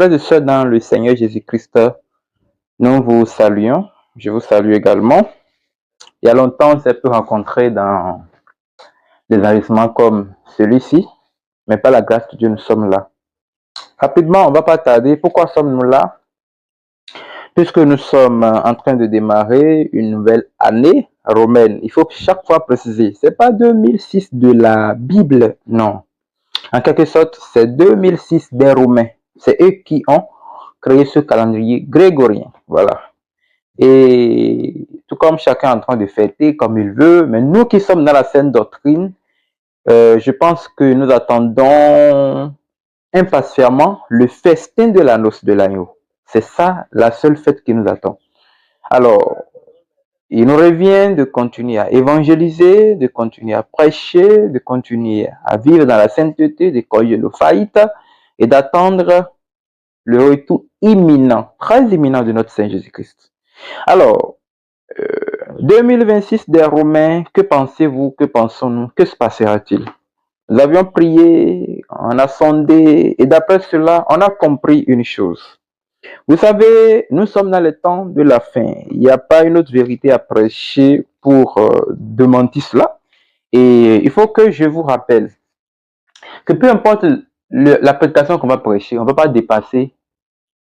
Frères et sœurs dans le Seigneur Jésus-Christ, nous vous saluons. Je vous salue également. Il y a longtemps, on s'est pu rencontrer dans des enregistrements comme celui-ci, mais par la grâce de Dieu, nous sommes là. Rapidement, on ne va pas tarder. Pourquoi sommes-nous là? Puisque nous sommes en train de démarrer une nouvelle année romaine. Il faut chaque fois préciser, ce n'est pas 2006 de la Bible, non. En quelque sorte, c'est 2006 des Romains. C'est eux qui ont créé ce calendrier grégorien. Voilà. Et tout comme chacun est en train de fêter comme il veut, mais nous qui sommes dans la saine doctrine, je pense que nous attendons impatiemment le festin de la noce de l'agneau. C'est ça la seule fête qui nous attend. Alors, il nous revient de continuer à évangéliser, de continuer à prêcher, de continuer à vivre dans la sainteté, de corriger nos faillites et d'attendre le retour imminent, très imminent de notre Seigneur Jésus-Christ. Alors, 2026 des Romains, que pensez-vous, que pensons-nous, que se passera-t-il? Nous avions prié, on a sondé, et d'après cela, on a compris une chose. Vous savez, nous sommes dans le temps de la fin. Il n'y a pas une autre vérité à prêcher pour démentir cela. Et il faut que je vous rappelle que peu importe la prédication qu'on va prêcher, on ne va pas dépasser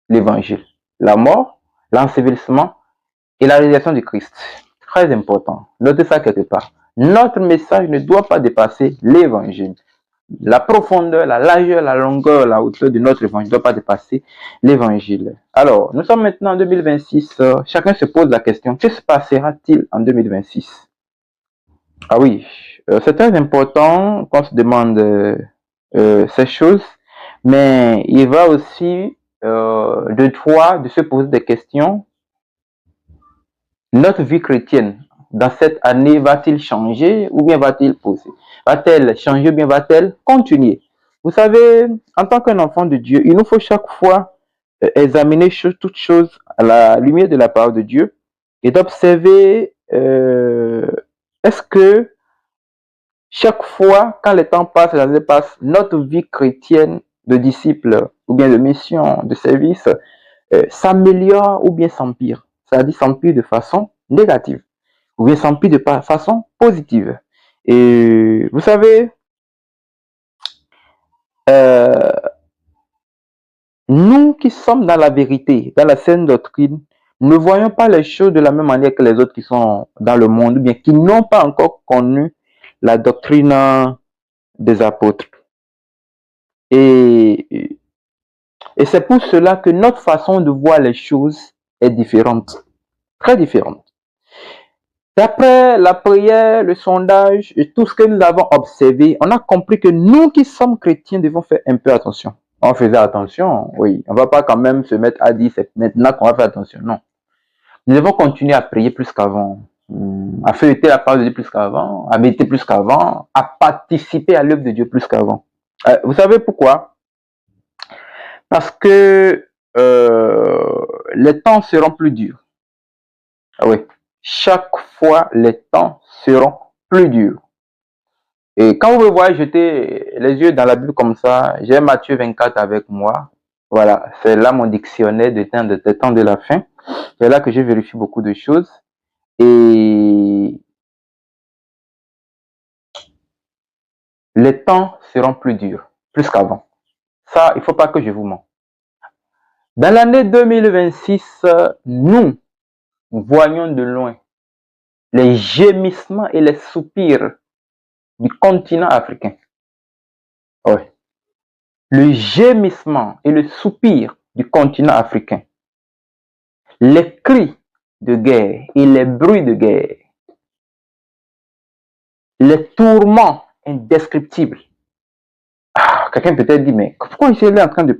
l'évangile. La mort, l'ensevelissement et la réalisation du Christ. Très important. Notez ça quelque part. Notre message ne doit pas dépasser l'évangile. La profondeur, la largeur, la longueur, la hauteur de notre évangile ne doit pas dépasser l'évangile. Alors, nous sommes maintenant en 2026. Chacun se pose la question, que se passera-t-il en 2026? Ah oui, c'est très important qu'on se demande ces choses, mais il va aussi de toi de se poser des questions. Notre vie chrétienne dans cette année va-t-il changer ou bien va-t-il pousser? Va-t-elle changer ou bien va-t-elle continuer? Vous savez, en tant qu'un enfant de Dieu, il nous faut chaque fois examiner toutes choses à la lumière de la parole de Dieu et d'observer est-ce que chaque fois, quand le temps passe, les années passent, notre vie chrétienne de disciple ou bien de mission, de service, s'améliore ou bien s'empire. C'est-à-dire s'empire de façon négative ou bien s'empire de façon positive. Et vous savez, nous qui sommes dans la vérité, dans la saine doctrine, ne voyons pas les choses de la même manière que les autres qui sont dans le monde, ou bien qui n'ont pas encore connu la doctrine des apôtres. Et c'est pour cela que notre façon de voir les choses est différente, très différente. D'après la prière, le sondage et tout ce que nous avons observé, on a compris que nous qui sommes chrétiens devons faire un peu attention. On faisait attention, oui. On ne va pas quand même se mettre à dire c'est maintenant qu'on va faire attention. Non. Nous devons continuer à prier plus qu'avant, à feuilleter la parole de Dieu plus qu'avant, à méditer plus qu'avant, à participer à l'œuvre de Dieu plus qu'avant. Vous savez pourquoi? Parce que les temps seront plus durs. Ah oui. Chaque fois, les temps seront plus durs. Et quand vous me voyez jeter les yeux dans la Bible comme ça, j'ai Matthieu 24 avec moi. Voilà, c'est là mon dictionnaire des temps de la fin. C'est là que je vérifie beaucoup de choses. Et les temps seront plus durs, plus qu'avant. Ça, il ne faut pas que je vous mente. Dans l'année 2026, nous voyons de loin les gémissements et les soupirs du continent africain. Oui. Le gémissement et le soupir du continent africain. Les cris de guerre et les bruits de guerre. Les tourments indescriptibles. Quelqu'un peut-être dit, mais pourquoi il est en train de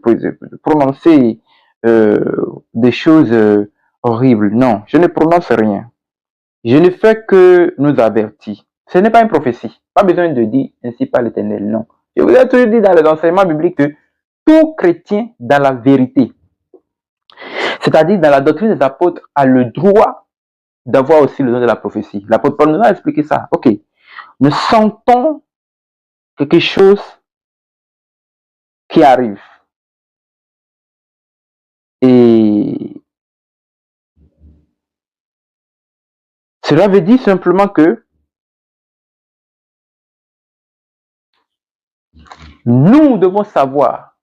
prononcer des choses horribles? Non, je ne prononce rien. Je ne fais que nous avertir. Ce n'est pas une prophétie. Pas besoin de dire ainsi par l'Éternel, non. Je vous ai toujours dit dans les enseignements bibliques que tout chrétien dans la vérité, c'est-à-dire dans la doctrine des apôtres, a le droit d'avoir aussi le don de la prophétie. L'apôtre Paul nous a expliqué ça. Ok, nous sentons quelque chose qui arrive. Cela veut dire simplement que nous devons savoir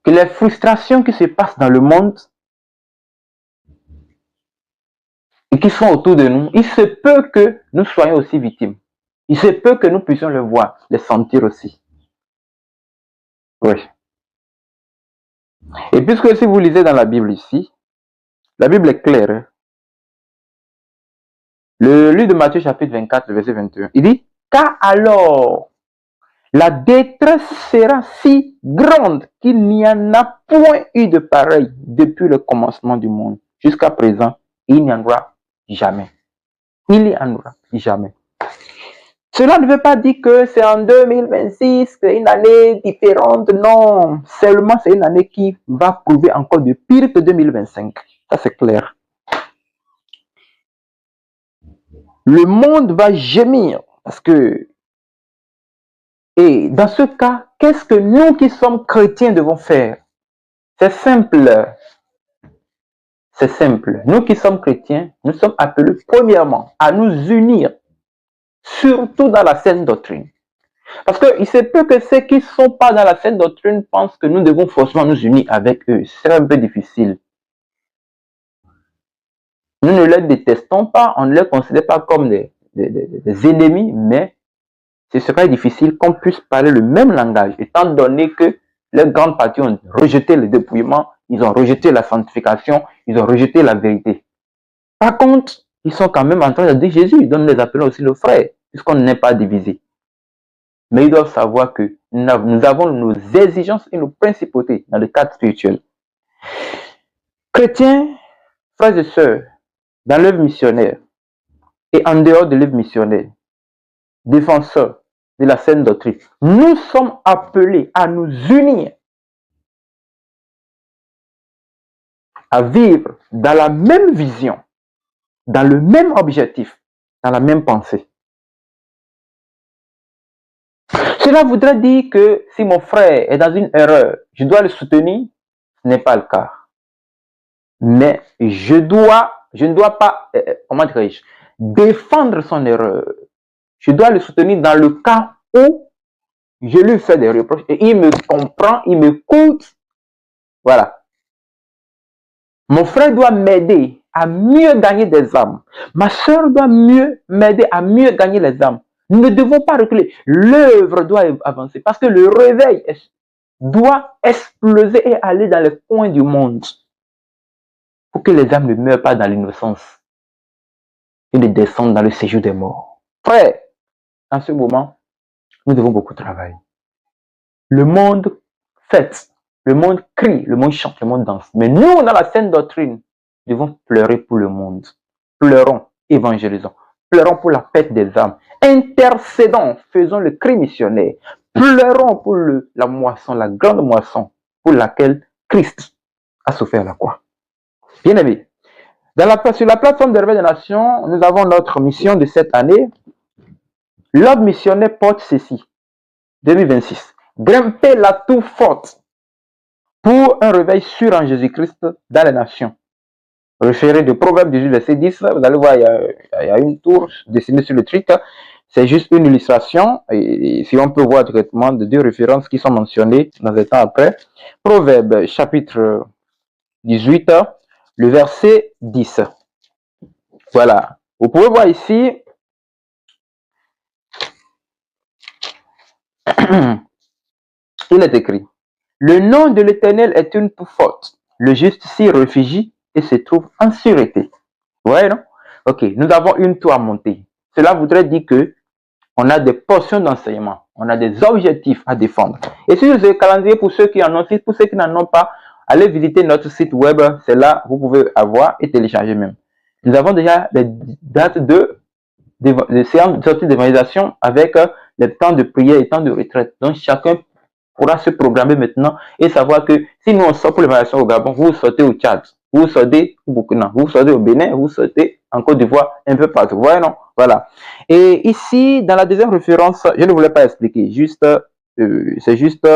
que les frustrations qui se passent dans le monde et qui sont autour de nous, il se peut que nous soyons aussi victimes. Il se peut que nous puissions le voir, les sentir aussi. Oui. Et puisque si vous lisez dans la Bible ici, la Bible est claire. Hein? Le livre de Matthieu chapitre 24, verset 21, il dit, car alors la détresse sera si grande qu'il n'y en a point eu de pareil depuis le commencement du monde. Jusqu'à présent, il n'y en aura jamais. Il n'y en aura jamais. Cela ne veut pas dire que c'est en 2026, c'est une année différente. Non, seulement c'est une année qui va prouver encore de pire que 2025. Ça, c'est clair. Le monde va gémir parce que... Et dans ce cas, qu'est-ce que nous qui sommes chrétiens devons faire? C'est simple. C'est simple. Nous qui sommes chrétiens, nous sommes appelés premièrement à nous unir, surtout dans la saine doctrine. Parce qu'il se peut que ceux qui ne sont pas dans la saine doctrine pensent que nous devons forcément nous unir avec eux. C'est un peu difficile. Nous ne les détestons pas, on ne les considère pas comme des ennemis, mais ce serait difficile qu'on puisse parler le même langage, étant donné que les grandes parties ont rejeté le dépouillement, ils ont rejeté la sanctification, ils ont rejeté la vérité. Par contre, ils sont quand même en train de dire Jésus, donc nous les appelons aussi le frère, puisqu'on n'est pas divisé. Mais ils doivent savoir que nous avons nos exigences et nos principautés dans le cadre spirituel. Chrétiens, frères et sœurs, dans l'œuvre missionnaire et en dehors de l'œuvre missionnaire, défenseurs de la saine doctrine, nous sommes appelés à nous unir, à vivre dans la même vision, dans le même objectif, dans la même pensée. Cela voudrait dire que si mon frère est dans une erreur, je dois le soutenir. Ce n'est pas le cas. Mais je ne dois pas, comment dirais-je, défendre son erreur. Je dois le soutenir dans le cas où je lui fais des reproches et il me comprend, il m'écoute. Voilà. Mon frère doit m'aider à mieux gagner des âmes. Ma soeur doit m'aider à mieux gagner les âmes. Nous ne devons pas reculer. L'œuvre doit avancer parce que le réveil doit exploser et aller dans les coins du monde pour que les âmes ne meurent pas dans l'innocence et ne descendent dans le séjour des morts. Frère, en ce moment, nous devons beaucoup travailler. Le monde fête, le monde crie, le monde chante, le monde danse. Mais nous, dans la saine doctrine, nous devons pleurer pour le monde. Pleurons, évangélisons. Pleurons pour la perte des âmes. Intercédons, faisons le cri missionnaire. Pleurons pour la moisson, la grande moisson pour laquelle Christ a souffert la croix. Bien aimé, sur la plateforme de Réveil des Nations, nous avons notre mission de cette année. L'ordre missionnaire porte ceci, 2026. Grimper la tour forte pour un réveil sûr en Jésus-Christ dans les nations. Référé de Proverbe 18, verset 10, vous allez voir, il y a une tour dessinée sur le truc. C'est juste une illustration. Et si on peut voir directement de deux références qui sont mentionnées dans le temps après. Proverbe chapitre 18, le verset 10. Voilà. Vous pouvez voir ici. Il est écrit. Le nom de l'Éternel est une tour forte. Le juste s'y réfugie et se trouve en sûreté. Vous voyez, non? Ok, nous avons une tour à monter. Cela voudrait dire que on a des portions d'enseignement, on a des objectifs à défendre. Et sur le calendrier, pour ceux qui en ont, pour ceux qui n'en ont pas, allez visiter notre site web, c'est là vous pouvez avoir et télécharger même. Nous avons déjà des dates de séances de sortie d'évangélisation avec les temps de prière et temps de retraite. Donc chacun pourra se programmer maintenant et savoir que si nous on sort pour l'évaluation au Gabon, vous sortez au Tchad, vous sortez au Burkina, vous sortez au Bénin, vous sortez en Côte d'Ivoire, un peu partout. Vous voyez, non? Voilà. Et ici, dans la deuxième référence, je ne voulais pas expliquer, juste, c'est juste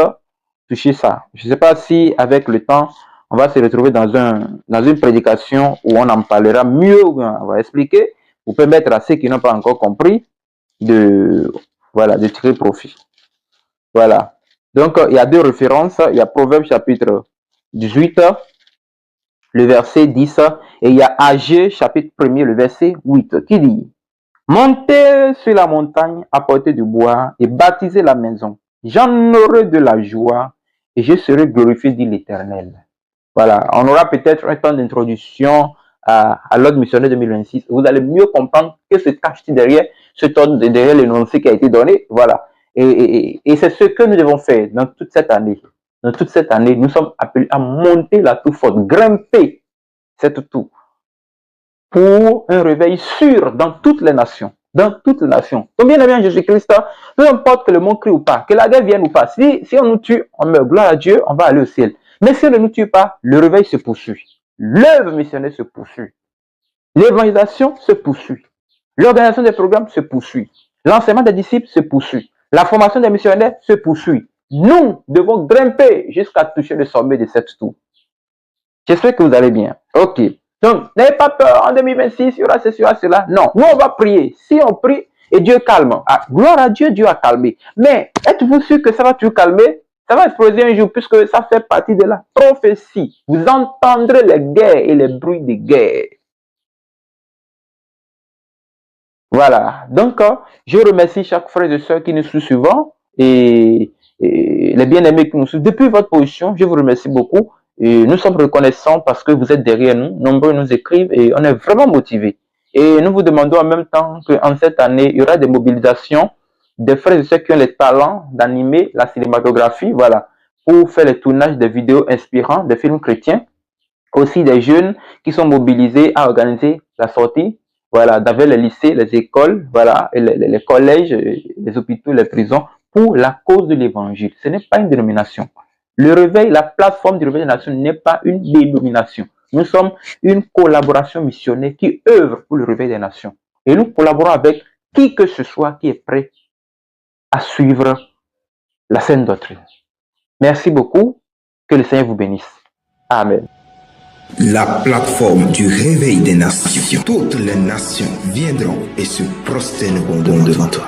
toucher ça. Je ne sais pas si avec le temps, on va se retrouver dans une prédication où on en parlera mieux, on va expliquer, pour permettre à ceux qui n'ont pas encore compris de tirer profit. Voilà. Donc, il y a deux références. Il y a Proverbes chapitre 18, le verset 10, et il y a Agé chapitre 1er, le verset 8, qui dit: Montez sur la montagne, apportez du bois et baptisez la maison. J'en aurai de la joie et je serai glorifié, dit l'Éternel. Voilà, on aura peut-être un temps d'introduction à l'ordre missionnaire 2026. Vous allez mieux comprendre que se cache-t-il derrière derrière l'énoncé qui a été donné. Voilà. Et c'est ce que nous devons faire dans toute cette année. Dans toute cette année, nous sommes appelés à monter la tour forte, grimper cette tour pour un réveil sûr dans toutes les nations. Dans toutes les nations. Donc, bien aimé en Jésus-Christ, peu importe que le monde crie ou pas, que la guerre vienne ou pas, si on nous tue, on meurt, gloire à Dieu, on va aller au ciel. Mais si on ne nous tue pas, le réveil se poursuit. L'œuvre missionnaire se poursuit. L'évangélisation se poursuit. L'organisation des programmes se poursuit. L'enseignement des disciples se poursuit. La formation des missionnaires se poursuit. Nous devons grimper jusqu'à toucher le sommet de cette tour. J'espère que vous allez bien. Ok. Donc, n'ayez pas peur, en 2026, il y aura ceci, il y aura cela. Non, nous, on va prier. Si on prie, et Dieu calme. Ah, gloire à Dieu, Dieu a calmé. Mais êtes-vous sûr que ça va tout calmer? Ça va exploser un jour, puisque ça fait partie de la prophétie. Vous entendrez les guerres et les bruits des guerres. Voilà. Donc, je remercie chaque frère et soeur qui nous suit souvent et les bien-aimés qui nous suivent. Depuis votre position, je vous remercie beaucoup. Et nous sommes reconnaissants parce que vous êtes derrière nous. Nombreux nous écrivent et on est vraiment motivés. Et nous vous demandons en même temps qu'en cette année, il y aura des mobilisations des frères et sœurs qui ont le talent d'animer la cinématographie, voilà, pour faire le tournage des vidéos inspirants, des films chrétiens. Aussi des jeunes qui sont mobilisés à organiser la sortie, voilà, dans les lycées, les écoles, voilà, et les collèges, les hôpitaux, les prisons, pour la cause de l'évangile. Ce n'est pas une dénomination. Le réveil, la plateforme du réveil des nations n'est pas une dénomination. Nous sommes une collaboration missionnaire qui œuvre pour le réveil des nations. Et nous collaborons avec qui que ce soit qui est prêt à suivre la saine doctrine. Merci beaucoup. Que le Seigneur vous bénisse. Amen. La plateforme du réveil des nations. Toutes les nations viendront et se prosterneront devant toi.